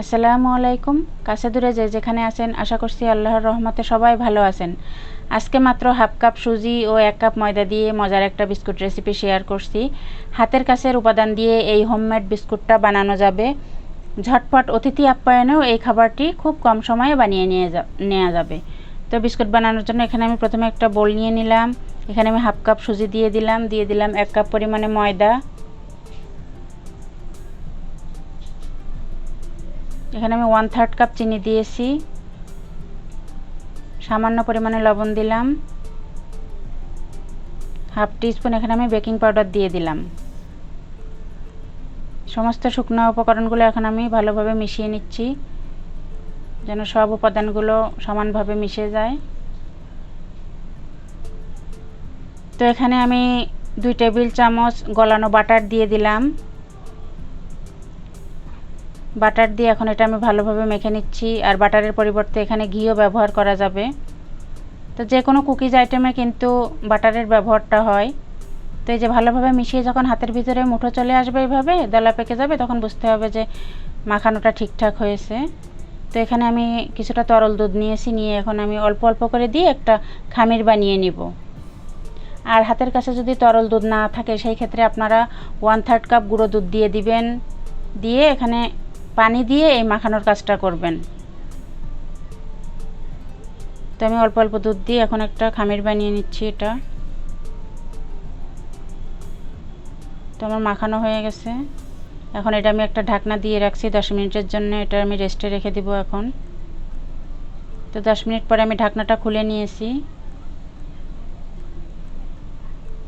আসসালামু আলাইকুম। কাছে দূরে যে যেখানে আছেন আশা করছি আল্লাহর রহমতে সবাই ভালো আছেন। আজকে মাত্র হাফ কাপ সুজি ও 1 কাপ ময়দা দিয়ে মজার একটা বিস্কুট রেসিপি শেয়ার করছি। হাতের কাছের উপাদান দিয়ে এই হোমমেড বিস্কুটটা বানানো যাবে। ঝটপট অতিথি আপ্যায়নেও এই খাবারটি খুব কম সময়ে বানিয়ে নেওয়া যাবে। তো বিস্কুট বানানোর জন্য এখানে আমি প্রথমে একটা বোল নিয়ে নিলাম। এখানে আমি হাফ কাপ সুজি দিয়ে দিলাম 1 কাপ পরিমাণে ময়দা। এখানে আমি 1/3 কাপ চিনি দিয়েছি, সামান্য পরিমাণে লবণ দিলাম, হাফ টিস্পুন এখানে আমি বেকিং পাউডার দিয়ে দিলাম। সমস্ত শুকনো উপকরণগুলো এখন আমি ভালোভাবে মিশিয়ে নিচ্ছি যেন সব উপাদানগুলো সমানভাবে মিশে যায়। তো এখানে আমি 2 টেবিল চামচ গলানো বাটার দিয়ে দিলাম। বাটার দিয়ে এখন এটা আমি ভালোভাবে মেখে নিচ্ছি। আর বাটারের পরিবর্তে এখানে ঘিও ব্যবহার করা যাবে। তো যে কোনো কুকিজ আইটেমে কিন্তু বাটারের ব্যবহারটা হয়। তো এই যে ভালোভাবে মিশিয়ে যখন হাতের ভিতরে মুঠো চলে আসবে, এইভাবে দলা পেকে যাবে, তখন বুঝতে হবে যে মাখানোটা ঠিকঠাক হয়েছে। তো এখানে আমি কিছুটা তরল দুধ নিয়েছি, নিয়ে এখন আমি অল্প অল্প করে দিয়ে একটা খামির বানিয়ে নিব। আর হাতের কাছে যদি তরল দুধ না থাকে সেই ক্ষেত্রে আপনারা 1/3 কাপ গুঁড়ো দুধ দিয়ে দিবেন, দিয়ে এখানে পানি দিয়ে এই মাখানোর কাজটা করবেন। তো আমি অল্প অল্প দুধ দিয়ে এখন একটা খামির বানিয়ে নিচ্ছি। এটা তো আমার মাখানো হয়ে গেছে। এখন এটা আমি একটা ঢাকনা দিয়ে রাখছি 10 মিনিটের জন্য। এটা আমি রেস্টে রেখে দিব এখন। তো 10 মিনিট পরে আমি ঢাকনাটা খুলে নিয়েছি।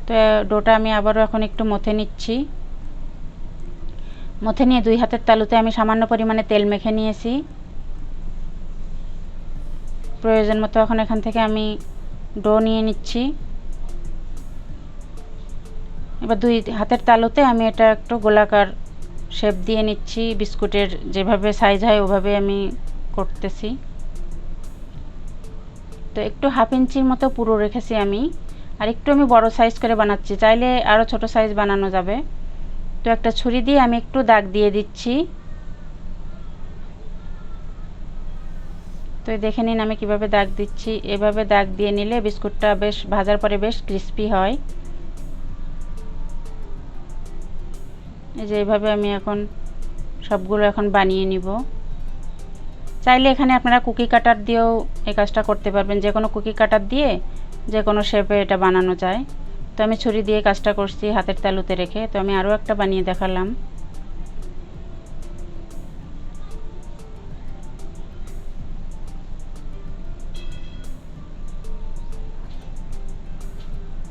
তো ডোটা আমি আবারও এখন একটু মথে নিচ্ছি। মথে নিয়ে 2 হাতের তালুতে আমি সামান্য পরিমাণে তেল মেখে নিয়েছি। প্রয়োজন মতো এখন এখান থেকে আমি ডো নিয়ে নিচ্ছি। এবার 2 হাতের তালুতে আমি এটা একটু গোলাকার শেপ দিয়ে নিচ্ছি। বিস্কুটের যেভাবে সাইজ হয় ওভাবে আমি করতেছি। তো একটু হাফ ইঞ্চির মতো পুরো রেখেছি আমি, আর একটু আমি বড় সাইজ করে বানাচ্ছি, চাইলে আরও ছোট সাইজ বানানো যাবে। তো একটা ছুরি দিয়ে আমি একটু দাগ দিয়ে দিচ্ছি। তো দেখে নিন আমি কিভাবে দাগ দিচ্ছি। এভাবে দাগ দিয়ে নিলে বিস্কুটটা বেশ ভাজার পরে বেশ ক্রিস্পি হয়। এই যে এইভাবে আমি এখন সবগুলো এখন বানিয়ে নিব। চাইলে এখানে আপনারা কুকি কাটার দিয়েও এই কাজটা করতে পারবেন। যে কোনো কুকি কাটার দিয়ে যে কোনো শেপে এটা বানানো যায়। তো আমি ছুরি দিয়ে কাজটা করছি হাতের তালুতে রেখে। তো আমি আরও একটা বানিয়ে দেখালাম।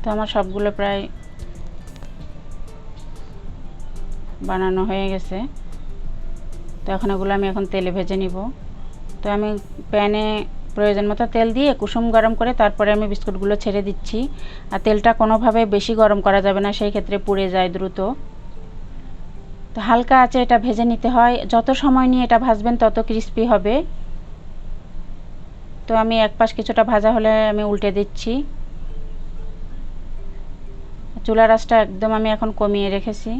তো আমার সবগুলো প্রায় বানানো হয়ে গেছে। তো এখন এগুলো আমি এখন তেলে ভেজে নিব। তো আমি প্যানে প্রয়োজন মতো তেল দিয়ে কুসুম গরম করে তারপরে আমি বিস্কুটগুলো ছেড়ে দিচ্ছি। আর তেলটা কোনোভাবে বেশি গরম করা যাবে না, সেই ক্ষেত্রে পুড়ে যায় দ্রুত। তো হালকা আঁচে এটা ভেজে নিতে হয়। যত সময় নিয়ে এটা ভাজবেন তত ক্রিস্পি হবে। তো আমি এক পাশ কিছুটা ভাজা হলে আমি উল্টে দিচ্ছি। চুলার আঁচটা একদম আমি এখন কমিয়ে রেখেছি।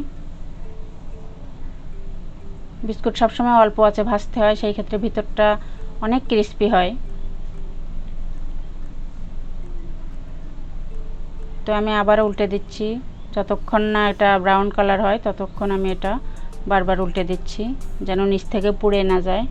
বিস্কুট সবসময় অল্প আঁচে ভাজতে হয়, সেই ক্ষেত্রে ভিতরটা অনেক ক্রিস্পি হয়। তো আমি আবারও উল্টে দিচ্ছি। যতক্ষণ না এটা ব্রাউন কালার হয় ততক্ষণ আমি এটা বারবার উল্টে দিচ্ছি যেন নিচ থেকে পুড়ে না যায়।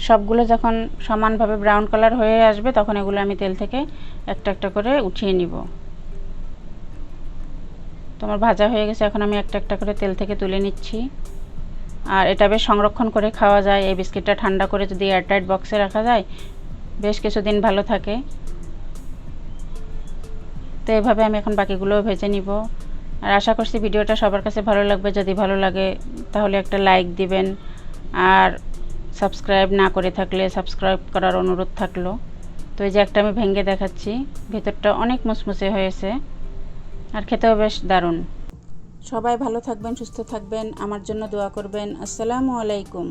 সবগুলো যখন সমানভাবে ব্রাউন কালার হয়ে আসবে তখন এগুলো আমি তেল থেকে একটা একটা করে উঠিয়ে নিব। তোমার ভাজা হয়ে গেছে, এখন আমি একটা একটা করে তেল থেকে তুলে নিচ্ছি। আর এটা বেশ সংরক্ষণ করে খাওয়া যায়। এই বিস্কিটটা ঠান্ডা করে যদি এয়ারটাইট বক্সে রাখা যায় বেশ কিছুদিন ভালো থাকে। তো এভাবে আমি এখন বাকিগুলোও ভেজে নিব। আর আশা করছি ভিডিওটা সবার কাছে ভালো লাগবে। যদি ভালো লাগে তাহলে একটা লাইক দিবেন, আর সাবস্ক্রাইব না করে থাকলে সাবস্ক্রাইব করার অনুরোধ থাকলো। তো এই যে একটা আমি ভেঙে দেখাচ্ছি, ভেতরটা অনেক মুচমুচে হয়েছে আর খেতেও বেশ দারুণ। সবাই ভালো থাকবেন, সুস্থ থাকবেন, আমার জন্য দোয়া করবেন। আসসালামু আলাইকুম।